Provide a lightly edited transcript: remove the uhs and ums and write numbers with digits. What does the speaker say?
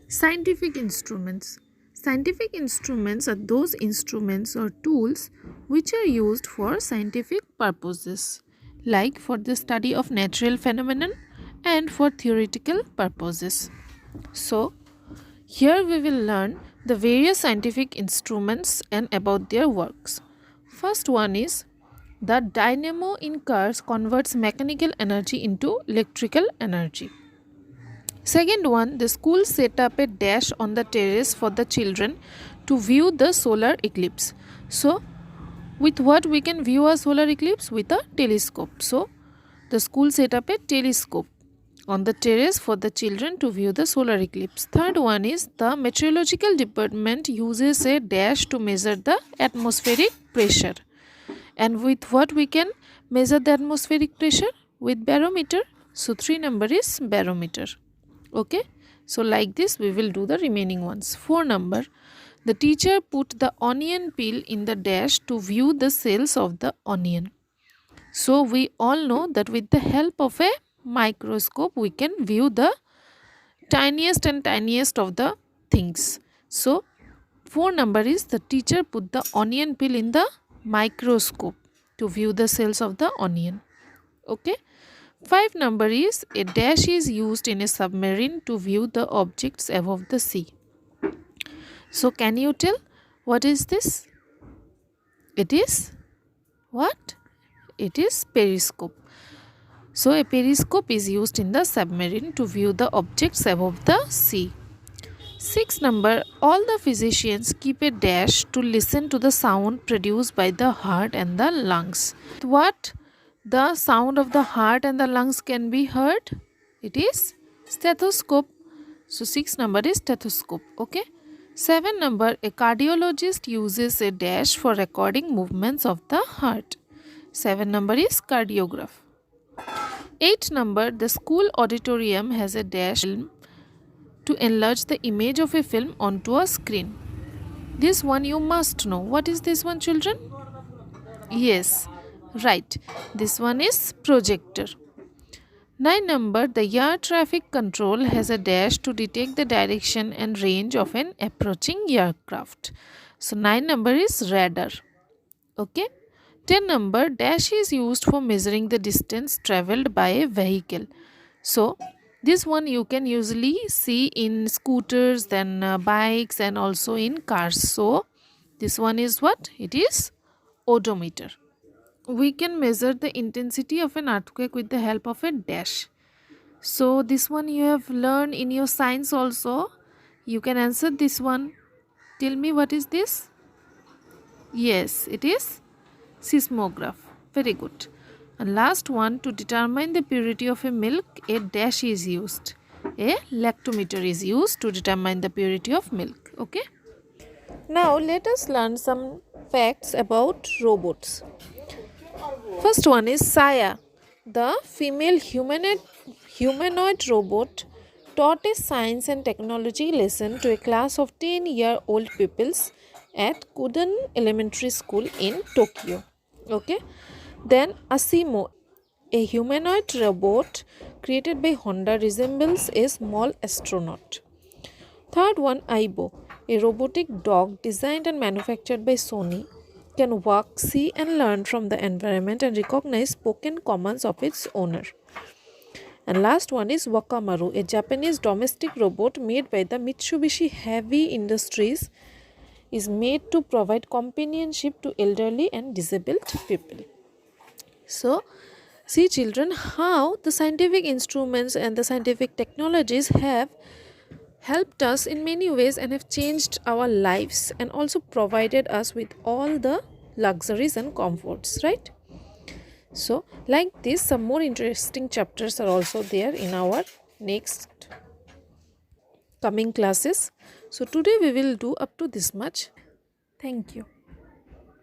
Scientific instruments. Scientific instruments are those instruments or tools which are used for scientific purposes, like for the study of natural phenomenon and for theoretical purposes. So, here we will learn the various scientific instruments and about their works. First one is the dynamo in cars converts mechanical energy into electrical energy. Second one, the school set up a dash on the terrace for the children to view the solar eclipse. So, with what we can view a solar eclipse? With a telescope. So, the school set up a telescope on the terrace for the children to view the solar eclipse. Third one is the meteorological department uses a dash to measure the atmospheric pressure. And with what we can measure the atmospheric pressure? With barometer. So, 3 number is barometer. Okay, so like this we will do the remaining ones. 4 number, the teacher put the onion peel in the dash to view the cells of the onion. So we all know that with the help of a microscope we can view the tiniest and tiniest of the things. So 4 number is the teacher put the onion peel in the microscope to view the cells of the onion. Okay. 5 number is a dash is used in a submarine to view the objects above the sea. So can you tell what is this? It is what? It is periscope. So a periscope is used in the submarine to view the objects above the sea. 6 number, all the physicians keep a dash to listen to the sound produced by the heart and the lungs. What? The sound of the heart and the lungs can be heard. It is stethoscope. So 6 number is stethoscope. Okay. 7 number, a cardiologist uses a dash for recording movements of the heart. 7 number is cardiograph. 8 number, the school auditorium has a dash to enlarge the image of a film onto a screen. This one you must know. What is this one, children? Yes. Right, this one is projector. 9 number, the air traffic control has a dash to detect the direction and range of an approaching aircraft. So 9 number is radar. Okay. 10 number, dash is used for measuring the distance travelled by a vehicle. So this one you can usually see in scooters, then bikes, and also in cars. So this one is what? It is odometer. We can measure the intensity of an earthquake with the help of a dash. So this one you have learned in your science also. You can answer this one. Tell me, what is this? Yes, it is seismograph. Very good. And last one, to determine the purity of a milk, a dash is used. A lactometer is used to determine the purity of milk. Okay. Now let us learn some facts about robots. First one is Saya, the female humanoid robot taught a science and technology lesson to a class of 10-year-old pupils at Kuden Elementary School in Tokyo. Okay. Then Asimo, a humanoid robot created by Honda, resembles a small astronaut. Third one, Aibo, a robotic dog designed and manufactured by Sony, can walk, see and learn from the environment and recognize spoken commands of its owner. And last one is Wakamaru, a Japanese domestic robot made by the Mitsubishi Heavy Industries, is made to provide companionship to elderly and disabled people. So, see children, how the scientific instruments and the scientific technologies have helped us in many ways and have changed our lives and also provided us with all the luxuries and comforts, right? So like this, some more interesting chapters are also there in our next coming classes. So today we will do up to this much. Thank you.